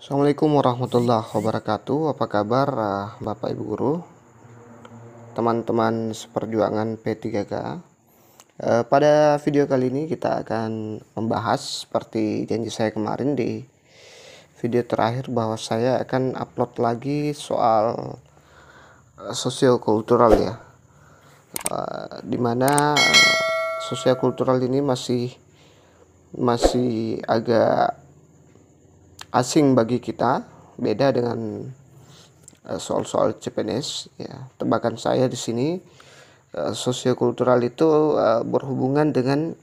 Assalamualaikum warahmatullahi wabarakatuh. Apa kabar Bapak Ibu Guru, teman-teman seperjuangan P3K? Pada video kali ini kita akan membahas seperti janji saya kemarin di video terakhir bahwa saya akan upload lagi soal sosiokultural ya. Dimana sosiokultural ini masih agak asing bagi kita, beda dengan soal-soal CPNS ya. Tebakan saya di sini sosiokultural itu berhubungan dengan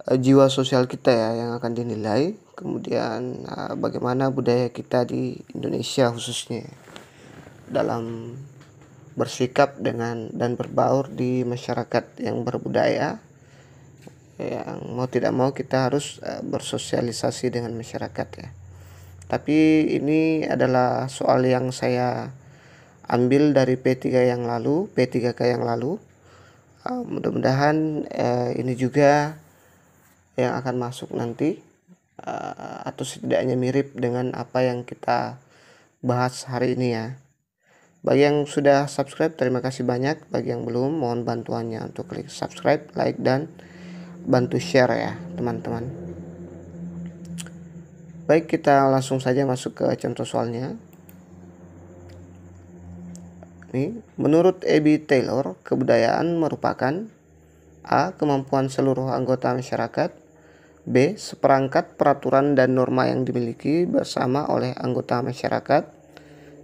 jiwa sosial kita ya, yang akan dinilai, kemudian bagaimana budaya kita di Indonesia khususnya dalam bersikap dengan dan berbaur di masyarakat yang berbudaya, yang mau tidak mau kita harus bersosialisasi dengan masyarakat ya. Tapi ini adalah soal yang saya ambil dari P3K yang lalu. Mudah-mudahan ini juga yang akan masuk nanti, atau setidaknya mirip dengan apa yang kita bahas hari ini ya. Bagi yang sudah subscribe, terima kasih banyak. Bagi yang belum, mohon bantuannya untuk klik subscribe, like, dan bantu share ya teman-teman. Baik, kita langsung saja masuk ke contoh soalnya. Menurut E.B. Taylor, kebudayaan merupakan A. Kemampuan seluruh anggota masyarakat, B. Seperangkat peraturan dan norma yang dimiliki bersama oleh anggota masyarakat,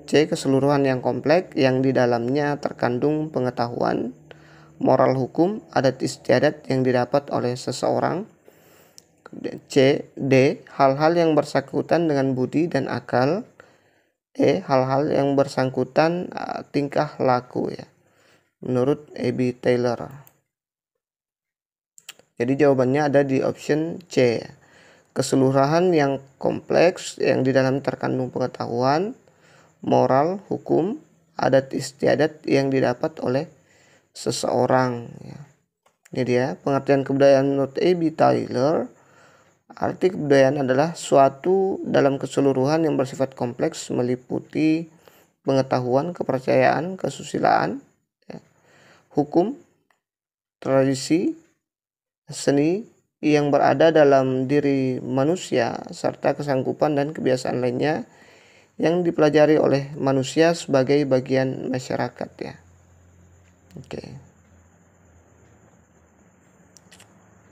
C. Keseluruhan yang kompleks yang di dalamnya terkandung pengetahuan, moral, hukum, adat istiadat yang didapat oleh seseorang, C. D. Hal-hal yang bersangkutan dengan budi dan akal, E. Hal-hal yang bersangkutan tingkah laku ya, menurut E.B. Taylor. Jadi jawabannya ada di option C. Keseluruhan yang kompleks yang di dalam terkandung pengetahuan, moral, hukum, adat istiadat yang didapat oleh seseorang ya. Ini dia pengertian kebudayaan menurut E.B. Taylor. Arti kebudayaan adalah suatu dalam keseluruhan yang bersifat kompleks, meliputi pengetahuan, kepercayaan, kesusilaan, ya, hukum, tradisi, seni yang berada dalam diri manusia, serta kesanggupan dan kebiasaan lainnya yang dipelajari oleh manusia sebagai bagian masyarakat ya. Oke.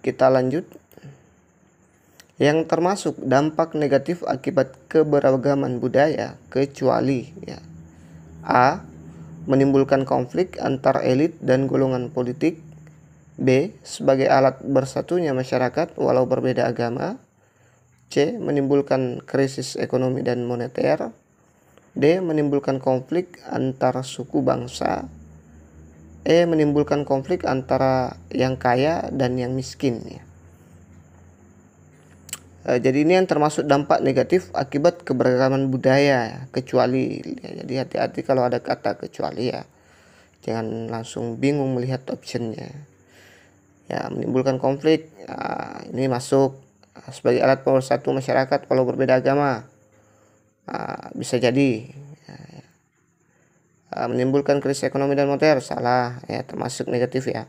Kita lanjut. Yang termasuk dampak negatif akibat keberagaman budaya kecuali ya. A. Menimbulkan konflik antar elit dan golongan politik. B. Sebagai alat bersatunya masyarakat walau berbeda agama. C. Menimbulkan krisis ekonomi dan moneter. D. Menimbulkan konflik antar suku bangsa. E. Menimbulkan konflik antara yang kaya dan yang miskin ya. Jadi ini yang termasuk dampak negatif akibat keberagaman budaya ya, kecuali ya. Jadi hati-hati kalau ada kata kecuali ya, jangan langsung bingung melihat optionnya ya. Menimbulkan konflik ini masuk sebagai alat pemersatu masyarakat walau berbeda agama, bisa jadi ya. Menimbulkan krisis ekonomi dan moneter, salah ya, termasuk negatif ya.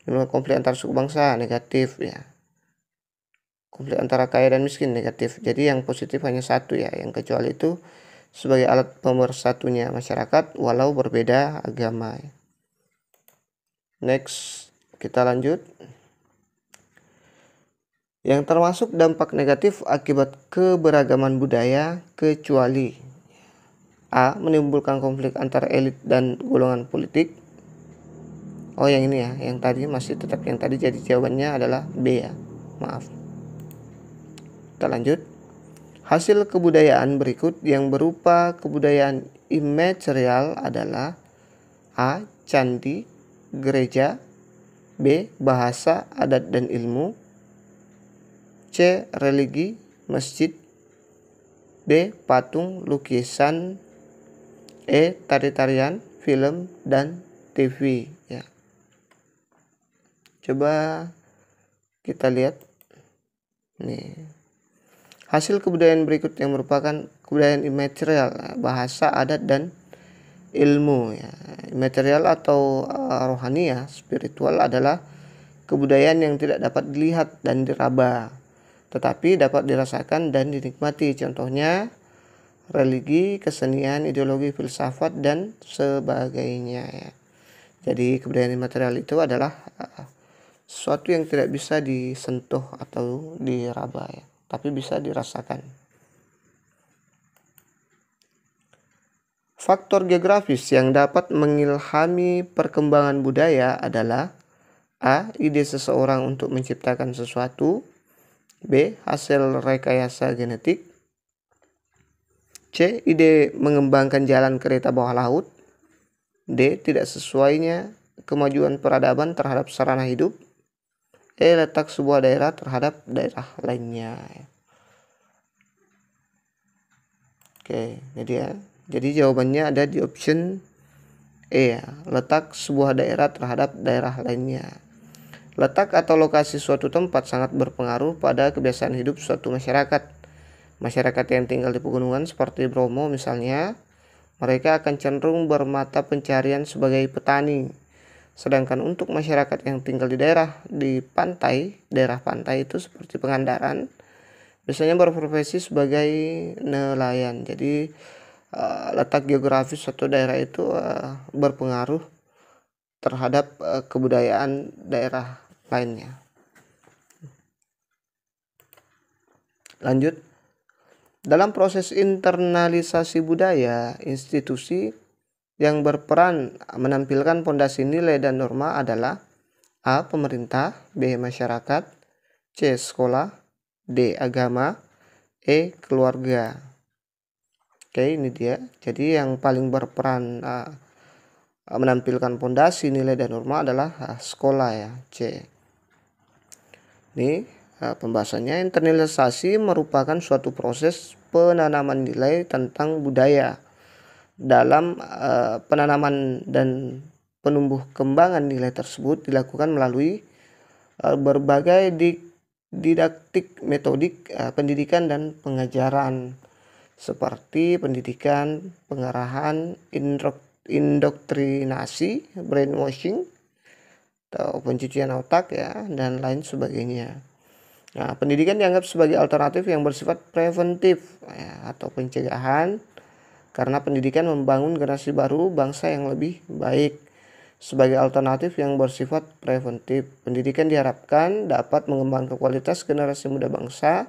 Menimbulkan konflik antar suku bangsa, negatif ya. Konflik antara kaya dan miskin, negatif. Jadi yang positif hanya satu ya, yang kecuali itu sebagai alat pemersatunya masyarakat walau berbeda agama. Next, kita lanjut. Yang termasuk dampak negatif akibat keberagaman budaya kecuali A. Menimbulkan konflik antara elit dan golongan politik. Oh, yang ini ya, yang tadi masih tetap yang tadi, jadi jawabannya adalah B ya. Maaf. Kita lanjut. Hasil kebudayaan berikut yang berupa kebudayaan imaterial adalah A. Candi, gereja. B. Bahasa, adat dan ilmu. C. Religi, masjid. D. Patung, lukisan. E. Tari-tarian, film, dan TV ya. Coba kita lihat nih. Hasil kebudayaan berikut yang merupakan kebudayaan imaterial, bahasa, adat, dan ilmu. Ya. Imaterial atau rohani ya, spiritual adalah kebudayaan yang tidak dapat dilihat dan diraba, tetapi dapat dirasakan dan dinikmati. Contohnya religi, kesenian, ideologi, filsafat, dan sebagainya. Ya. Jadi kebudayaan imaterial itu adalah sesuatu yang tidak bisa disentuh atau diraba ya, tapi bisa dirasakan. Faktor geografis yang dapat mengilhami perkembangan budaya adalah A. Ide seseorang untuk menciptakan sesuatu. B. Hasil rekayasa genetik. C. Ide mengembangkan jalan kereta bawah laut. D. Tidak sesuainya kemajuan peradaban terhadap sarana hidup. E. Letak sebuah daerah terhadap daerah lainnya. Oke, jadi ya. Jadi jawabannya ada di option E ya, letak sebuah daerah terhadap daerah lainnya. Letak atau lokasi suatu tempat sangat berpengaruh pada kebiasaan hidup suatu masyarakat. Masyarakat yang tinggal di pegunungan seperti Bromo misalnya, mereka akan cenderung bermata pencarian sebagai petani. Sedangkan untuk masyarakat yang tinggal di pantai, daerah pantai itu seperti Pangandaran, biasanya berprofesi sebagai nelayan. Jadi letak geografis suatu daerah itu berpengaruh terhadap kebudayaan daerah lainnya. Lanjut. Dalam proses internalisasi budaya, institusi yang berperan menampilkan pondasi nilai dan norma adalah A. Pemerintah, B. Masyarakat, C. Sekolah, D. Agama, E. Keluarga. Oke, ini dia. Jadi yang paling berperan menampilkan pondasi nilai dan norma adalah sekolah ya, C. Ini pembahasannya, internalisasi merupakan suatu proses penanaman nilai tentang budaya. Dalam penanaman dan penumbuh kembangan nilai tersebut dilakukan melalui berbagai didaktik metodik pendidikan dan pengajaran, seperti pendidikan, pengarahan, indoktrinasi, brainwashing, atau pencucian otak ya, dan lain sebagainya. Nah, pendidikan dianggap sebagai alternatif yang bersifat preventif ya, atau pencegahan, karena pendidikan membangun generasi baru bangsa yang lebih baik. Sebagai alternatif yang bersifat preventif, pendidikan diharapkan dapat mengembangkan kualitas generasi muda bangsa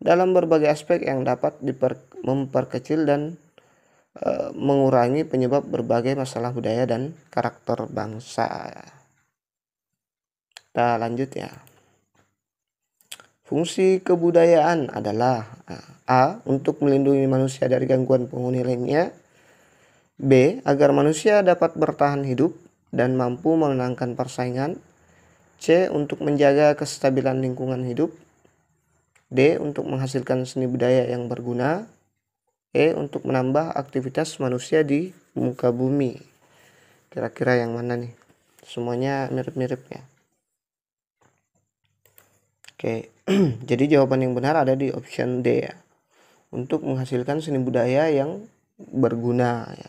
dalam berbagai aspek yang dapat memperkecil dan mengurangi penyebab berbagai masalah budaya dan karakter bangsa. Kita lanjut ya. Fungsi kebudayaan adalah A. Untuk melindungi manusia dari gangguan penghuni lainnya. B. Agar manusia dapat bertahan hidup dan mampu menenangkan persaingan. C. Untuk menjaga kestabilan lingkungan hidup. D. Untuk menghasilkan seni budaya yang berguna. E. Untuk menambah aktivitas manusia di muka bumi. Kira-kira yang mana nih? Semuanya mirip-mirip ya. Oke, jadi jawaban yang benar ada di option D ya. Untuk menghasilkan seni budaya yang berguna ya.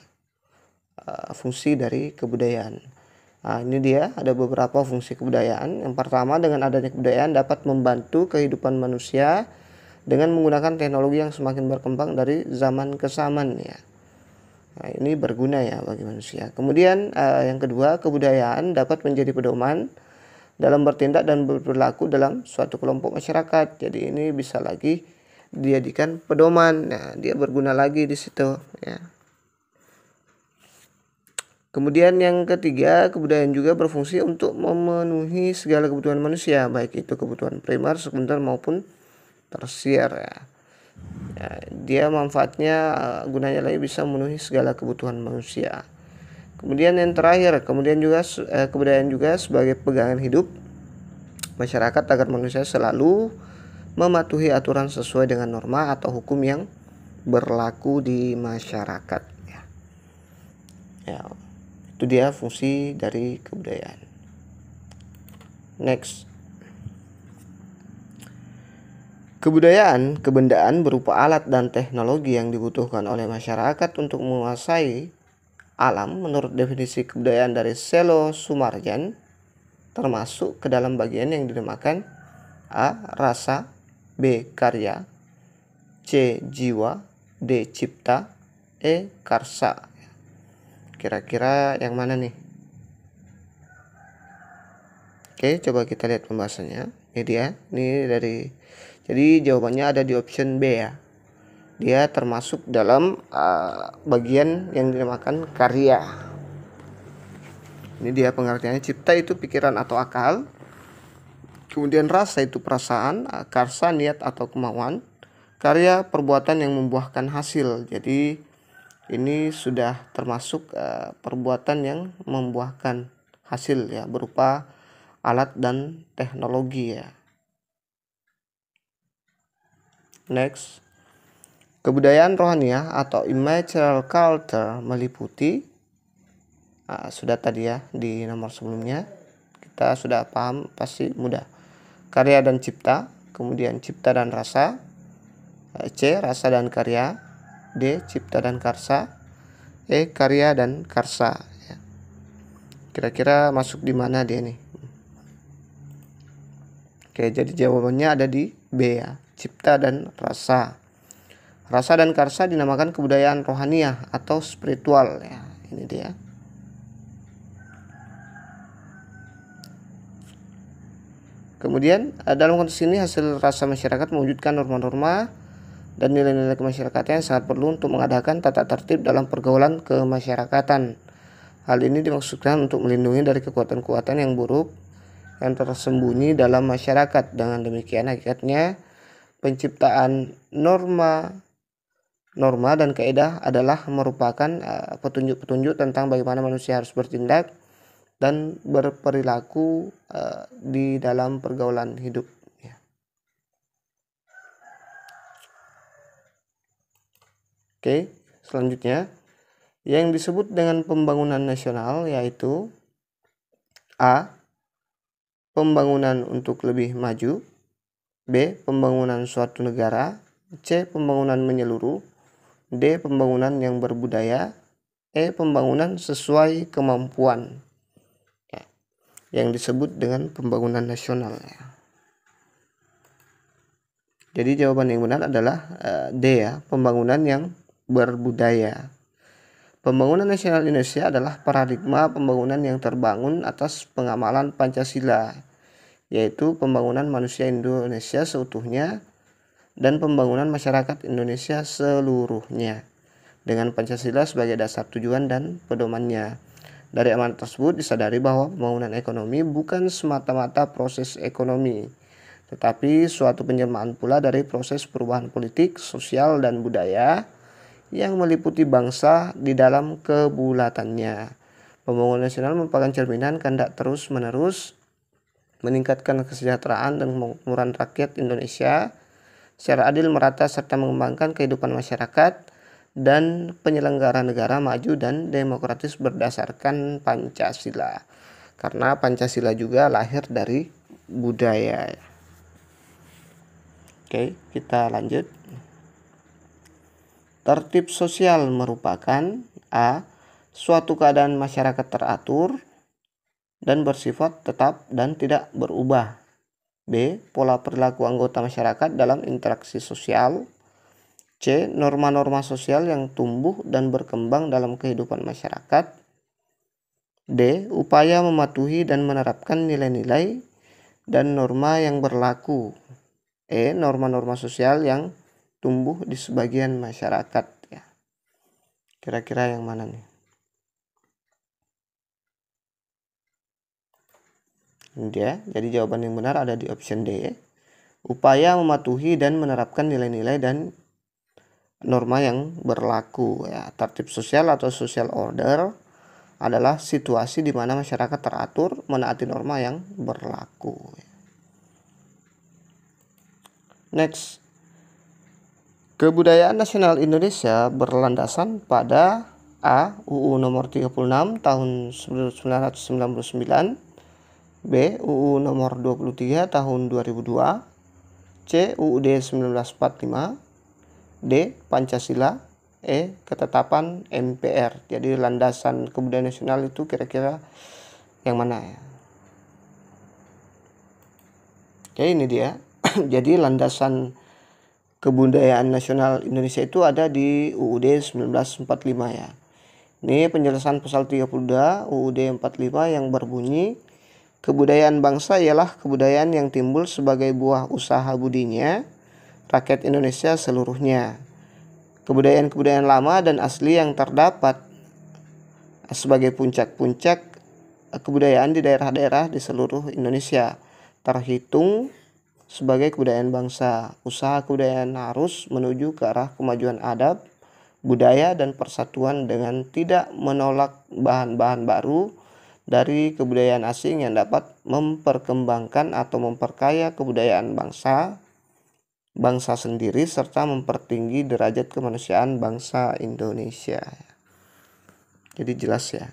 Fungsi dari kebudayaan. Nah, ini dia ada beberapa fungsi kebudayaan. Yang pertama, dengan adanya kebudayaan dapat membantu kehidupan manusia dengan menggunakan teknologi yang semakin berkembang dari zaman ke zaman ya. Nah, ini berguna ya bagi manusia. Kemudian yang kedua, kebudayaan dapat menjadi pedoman dalam bertindak dan berperilaku dalam suatu kelompok masyarakat. Jadi ini bisa lagi dijadikan pedoman. Nah, dia berguna lagi di situ ya. Kemudian yang ketiga, kebudayaan juga berfungsi untuk memenuhi segala kebutuhan manusia, baik itu kebutuhan primer, sekunder maupun tersier ya. Ya, dia manfaatnya gunanya lagi bisa memenuhi segala kebutuhan manusia. Kemudian yang terakhir, kebudayaan juga sebagai pegangan hidup masyarakat agar manusia selalu mematuhi aturan sesuai dengan norma atau hukum yang berlaku di masyarakat ya. Ya, itu dia fungsi dari kebudayaan. Next. Kebudayaan, kebendaan berupa alat dan teknologi yang dibutuhkan oleh masyarakat untuk menguasai alam menurut definisi kebudayaan dari Selo Sumarjan termasuk ke dalam bagian yang dinamakan A. Rasa, B. Karya, C. Jiwa, D. Cipta, E. Karsa. Kira-kira yang mana nih? Oke, coba kita lihat pembahasannya. Ini dia, ini jadi jawabannya ada di option B ya. Dia termasuk dalam bagian yang dinamakan karya. Ini dia pengertiannya. Cipta itu pikiran atau akal. Kemudian rasa itu perasaan, karsa niat atau kemauan. Karya perbuatan yang membuahkan hasil. Jadi ini sudah termasuk perbuatan yang membuahkan hasil ya, berupa alat dan teknologi ya. Next, kebudayaan rohaniah atau immaterial culture meliputi sudah tadi ya di nomor sebelumnya kita sudah paham, pasti mudah. Karya dan cipta, kemudian cipta dan rasa, C. Rasa dan karya, D. Cipta dan karsa, E. Karya dan karsa. Kira-kira masuk di mana dia nih? Oke, jadi jawabannya ada di B ya, cipta dan rasa. Rasa dan karsa dinamakan kebudayaan rohaniah atau spiritual ya. Ini dia. Kemudian dalam konteks ini hasil rasa masyarakat mewujudkan norma-norma dan nilai-nilai kemasyarakatan yang sangat perlu untuk mengadakan tata tertib dalam pergaulan kemasyarakatan. Hal ini dimaksudkan untuk melindungi dari kekuatan-kekuatan yang buruk yang tersembunyi dalam masyarakat. Dengan demikian hakikatnya penciptaan norma dan kaidah adalah merupakan petunjuk-petunjuk tentang bagaimana manusia harus bertindak dan berperilaku di dalam pergaulan hidup. Oke, selanjutnya yang disebut dengan pembangunan nasional yaitu A. Pembangunan untuk lebih maju, B. Pembangunan suatu negara, C. Pembangunan menyeluruh, D. Pembangunan yang berbudaya, E. Pembangunan sesuai kemampuan ya, yang disebut dengan pembangunan nasional ya. Jadi jawaban yang benar adalah D ya, pembangunan yang berbudaya. Pembangunan nasional Indonesia adalah paradigma pembangunan yang terbangun atas pengamalan Pancasila, yaitu pembangunan manusia Indonesia seutuhnya dan pembangunan masyarakat Indonesia seluruhnya dengan Pancasila sebagai dasar tujuan dan pedomannya. Dari amanat tersebut disadari bahwa pembangunan ekonomi bukan semata-mata proses ekonomi, tetapi suatu penjelmaan pula dari proses perubahan politik, sosial, dan budaya yang meliputi bangsa di dalam kebulatannya. Pembangunan nasional merupakan cerminan kehendak terus-menerus meningkatkan kesejahteraan dan kemakmuran rakyat Indonesia secara adil, merata, serta mengembangkan kehidupan masyarakat dan penyelenggara negara maju dan demokratis berdasarkan Pancasila. Karena Pancasila juga lahir dari budaya. Oke, kita lanjut. Tertib sosial merupakan A. Suatu keadaan masyarakat teratur dan bersifat tetap dan tidak berubah. B. Pola perilaku anggota masyarakat dalam interaksi sosial. C. Norma-norma sosial yang tumbuh dan berkembang dalam kehidupan masyarakat. D. Upaya mematuhi dan menerapkan nilai-nilai dan norma yang berlaku. E. Norma-norma sosial yang tumbuh di sebagian masyarakat ya. Kira-kira yang mana nih? Ini dia. Jadi jawaban yang benar ada di option D. Upaya mematuhi dan menerapkan nilai-nilai dan norma yang berlaku ya. Tertib sosial atau social order adalah situasi di mana masyarakat teratur menaati norma yang berlaku. Next. Kebudayaan nasional Indonesia berlandasan pada A. UU nomor 36 tahun 1999, B. UU nomor 23 tahun 2002, C. UUD 1945. D. Pancasila. E. Ketetapan MPR. Jadi landasan kebudayaan nasional itu kira-kira yang mana ya? Oke, ini dia. Jadi landasan kebudayaan nasional Indonesia itu ada di UUD 1945 ya. Ini penjelasan pasal 32 UUD 45 yang berbunyi, kebudayaan bangsa ialah kebudayaan yang timbul sebagai buah usaha budinya rakyat Indonesia seluruhnya. Kebudayaan-kebudayaan lama dan asli yang terdapat sebagai puncak-puncak kebudayaan di daerah-daerah di seluruh Indonesia terhitung sebagai kebudayaan bangsa. Usaha kebudayaan harus menuju ke arah kemajuan adab, budaya, dan persatuan dengan tidak menolak bahan-bahan baru dari kebudayaan asing yang dapat memperkembangkan atau memperkaya kebudayaan bangsa sendiri serta mempertinggi derajat kemanusiaan bangsa Indonesia. Jadi jelas ya.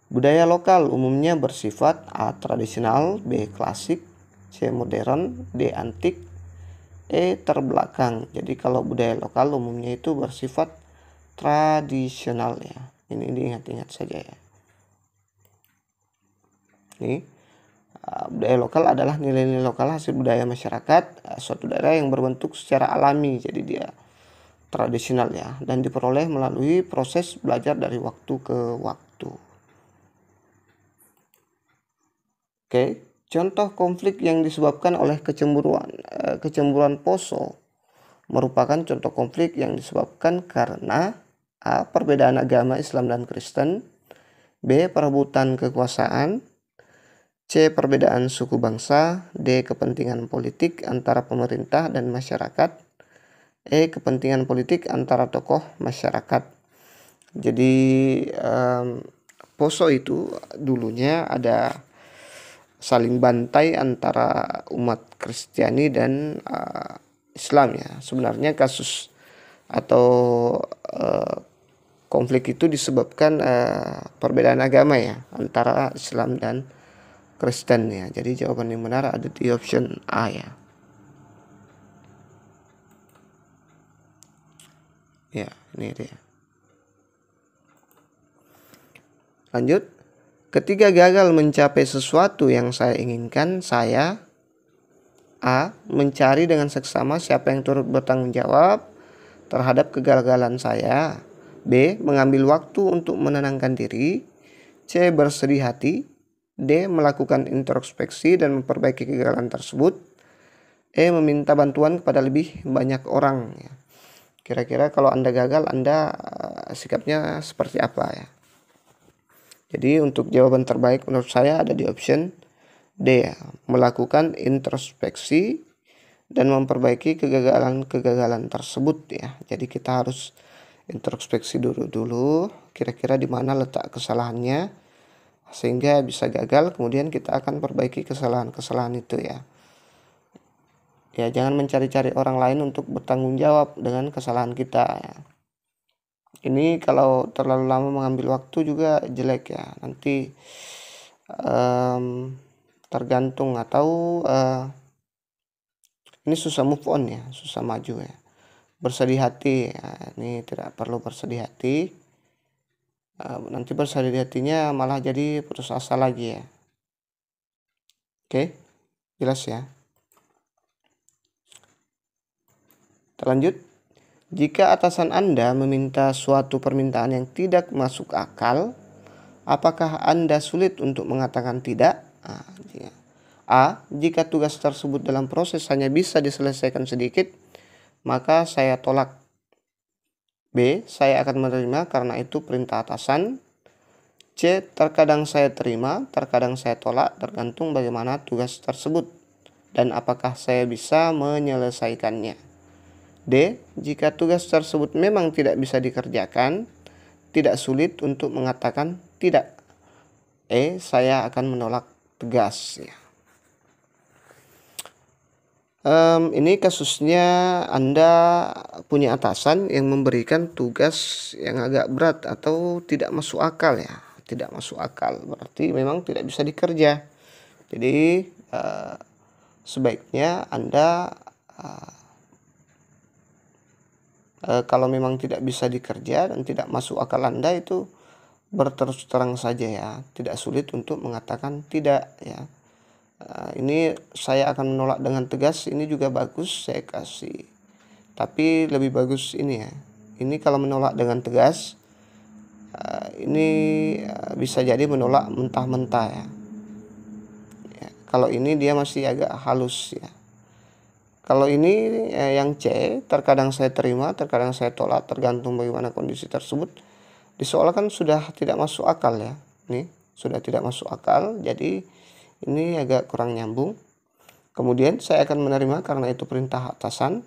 Budaya lokal umumnya bersifat A. tradisional, B. klasik, C. modern, D. antik, E. terbelakang. Jadi kalau budaya lokal umumnya itu bersifat tradisional ya. Ini ingat-ingat saja ya. Ini budaya lokal adalah nilai-nilai lokal hasil budaya masyarakat suatu daerah yang berbentuk secara alami. Jadi dia tradisional ya, dan diperoleh melalui proses belajar dari waktu ke waktu. Oke, contoh konflik yang disebabkan oleh kecemburuan Poso merupakan contoh konflik yang disebabkan karena A. perbedaan agama Islam dan Kristen, B. perebutan kekuasaan, C. perbedaan suku bangsa, D. kepentingan politik antara pemerintah dan masyarakat, E. kepentingan politik antara tokoh masyarakat. Jadi Poso itu dulunya ada saling bantai antara umat Kristiani dan Islam ya. Sebenarnya kasus atau konflik itu disebabkan perbedaan agama ya antara Islam dan Kristen ya. Jadi jawaban yang benar ada di option A ya. Ya, ini dia. Lanjut. Ketika gagal mencapai sesuatu yang saya inginkan, saya A. mencari dengan seksama siapa yang turut bertanggung jawab terhadap kegagalan saya. B. mengambil waktu untuk menenangkan diri. C. bersedih hati. D. melakukan introspeksi dan memperbaiki kegagalan tersebut. E. meminta bantuan kepada lebih banyak orang. Kira-kira kalau Anda gagal, Anda sikapnya seperti apa ya? Jadi untuk jawaban terbaik menurut saya ada di option D ya, melakukan introspeksi dan memperbaiki kegagalan tersebut ya. Jadi kita harus introspeksi dulu kira-kira di mana letak kesalahannya sehingga bisa gagal, kemudian kita akan perbaiki kesalahan-kesalahan itu ya. Ya, jangan mencari-cari orang lain untuk bertanggung jawab dengan kesalahan kita ya. Ini kalau terlalu lama mengambil waktu juga jelek ya. Nanti tergantung atau ini susah move on ya, susah maju ya. Bersedih hati ya, ini tidak perlu bersedih hati. Nanti bersedih hatinya malah jadi putus asa lagi ya. Oke, jelas ya. Terlanjut. Jika atasan Anda meminta suatu permintaan yang tidak masuk akal, apakah Anda sulit untuk mengatakan tidak? A. Jika tugas tersebut dalam proses hanya bisa diselesaikan sedikit, maka saya tolak. B. Saya akan menerima karena itu perintah atasan. C. Terkadang saya terima, terkadang saya tolak, tergantung bagaimana tugas tersebut dan apakah saya bisa menyelesaikannya. D. Jika tugas tersebut memang tidak bisa dikerjakan, tidak sulit untuk mengatakan tidak. E. Saya akan menolak tegas ya. Ini kasusnya Anda punya atasan yang memberikan tugas yang agak berat atau tidak masuk akal ya. Tidak masuk akal berarti memang tidak bisa dikerja. Jadi sebaiknya Anda kalau memang tidak bisa dikerja dan tidak masuk akal Anda, itu berterus terang saja ya, tidak sulit untuk mengatakan tidak ya. Ini saya akan menolak dengan tegas, ini juga bagus saya kasih, tapi lebih bagus ini ya. Ini kalau menolak dengan tegas, ini bisa jadi menolak mentah-mentah ya. Kalau ini dia masih agak halus ya. Kalau ini yang C, terkadang saya terima, terkadang saya tolak, tergantung bagaimana kondisi tersebut. Disoalkan sudah tidak masuk akal ya. Nih, sudah tidak masuk akal, jadi ini agak kurang nyambung. Kemudian saya akan menerima karena itu perintah atasan.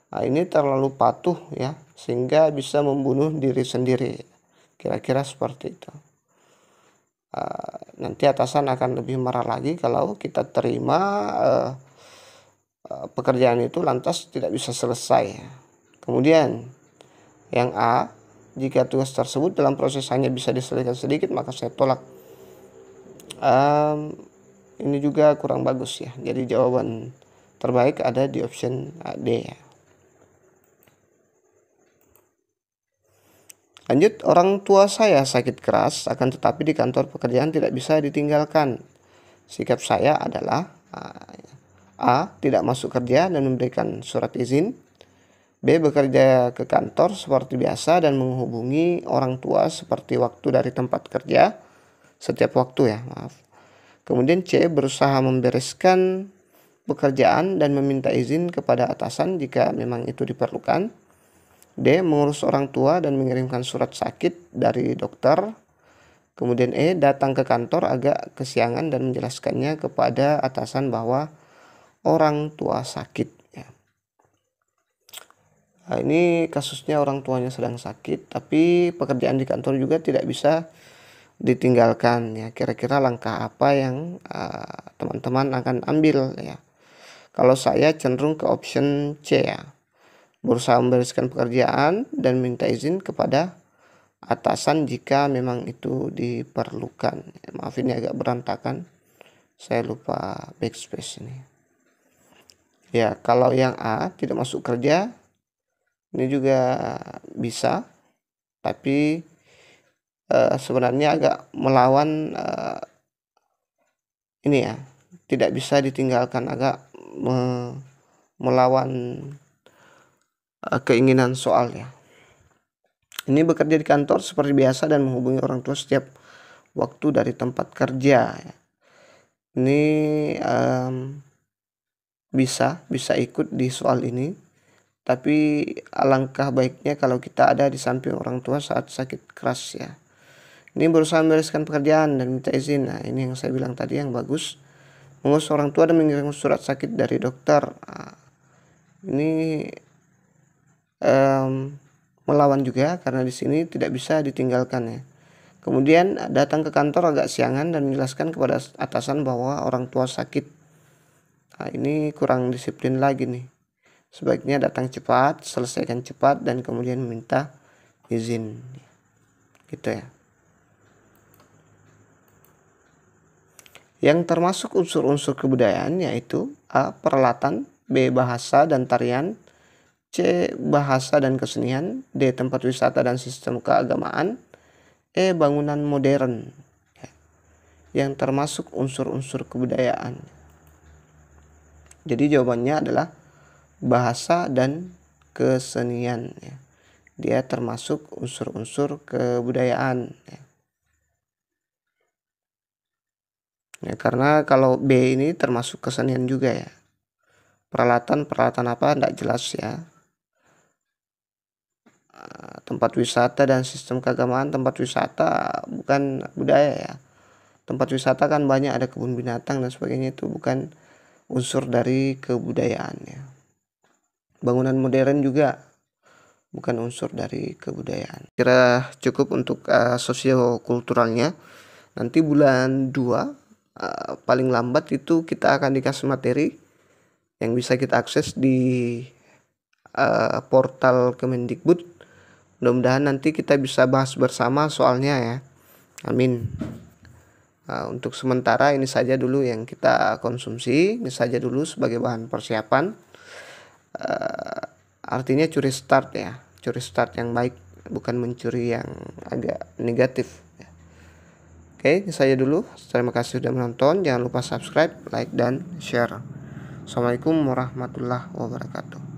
Nah, ini terlalu patuh ya, sehingga bisa membunuh diri sendiri. Kira-kira seperti itu. Nanti atasan akan lebih marah lagi kalau kita terima pekerjaan itu lantas tidak bisa selesai. Kemudian yang A, jika tugas tersebut dalam proses hanya bisa diselesaikan sedikit, maka saya tolak. Ini juga kurang bagus ya. Jadi jawaban terbaik ada di option D ya. Lanjut, orang tua saya sakit keras, akan tetapi di kantor pekerjaan tidak bisa ditinggalkan. Sikap saya adalah A, tidak masuk kerja dan memberikan surat izin. B, bekerja ke kantor seperti biasa dan menghubungi orang tua seperti waktu dari tempat kerja setiap waktu ya, maaf. Kemudian C, berusaha membereskan pekerjaan dan meminta izin kepada atasan jika memang itu diperlukan. D, mengurus orang tua dan mengirimkan surat sakit dari dokter. Kemudian E, datang ke kantor agak kesiangan dan menjelaskannya kepada atasan bahwa orang tua sakit ya. Nah, ini kasusnya orang tuanya sedang sakit, tapi pekerjaan di kantor juga tidak bisa ditinggalkan ya. Kira-kira langkah apa yang teman-teman akan ambil ya? Kalau saya cenderung ke option C ya, berusaha membereskan pekerjaan dan minta izin kepada atasan jika memang itu diperlukan. Maaf, ini agak berantakan, saya lupa backspace ini ya. Kalau yang A, tidak masuk kerja, ini juga bisa, tapi sebenarnya agak melawan ini ya, tidak bisa ditinggalkan, agak melawan keinginan soal ya. Ini bekerja di kantor seperti biasa dan menghubungi orang tua setiap waktu dari tempat kerja ya. Ini bisa ikut di soal ini, tapi alangkah baiknya kalau kita ada di samping orang tua saat sakit keras ya. Ini berusaha membereskan pekerjaan dan minta izin. Nah, ini yang saya bilang tadi yang bagus. Mengurus orang tua dan mengirim surat sakit dari dokter. Nah, ini melawan juga karena di sini tidak bisa ditinggalkan ya. Kemudian datang ke kantor agak siangan dan menjelaskan kepada atasan bahwa orang tua sakit. Nah, ini kurang disiplin lagi nih. Sebaiknya datang cepat, selesaikan cepat, dan kemudian minta izin. Gitu ya. Yang termasuk unsur-unsur kebudayaan yaitu A, peralatan, B, bahasa dan tarian, C, bahasa dan kesenian, D, tempat wisata dan sistem keagamaan, E, bangunan modern. Yang termasuk unsur-unsur kebudayaan. Jadi jawabannya adalah bahasa dan kesenian ya. Dia termasuk unsur-unsur kebudayaan ya. Ya, karena kalau B ini termasuk kesenian juga ya. Peralatan apa tidak jelas ya. Tempat wisata dan sistem keagamaan, tempat wisata bukan budaya ya. Tempat wisata kan banyak, ada kebun binatang dan sebagainya, itu bukan unsur dari kebudayaan ya. Bangunan modern juga bukan unsur dari kebudayaan. Kira cukup untuk sosiokulturalnya. Nanti bulan 2 paling lambat itu kita akan dikasih materi yang bisa kita akses di portal Kemendikbud. Mudah-mudahan nanti kita bisa bahas bersama soalnya ya. Amin. Untuk sementara ini saja dulu yang kita konsumsi, ini saja dulu sebagai bahan persiapan. Artinya curi start ya, curi start yang baik, bukan mencuri yang agak negatif. Oke, ini saja dulu. Terima kasih sudah menonton. Jangan lupa subscribe, like, dan share. Assalamualaikum warahmatullahi wabarakatuh.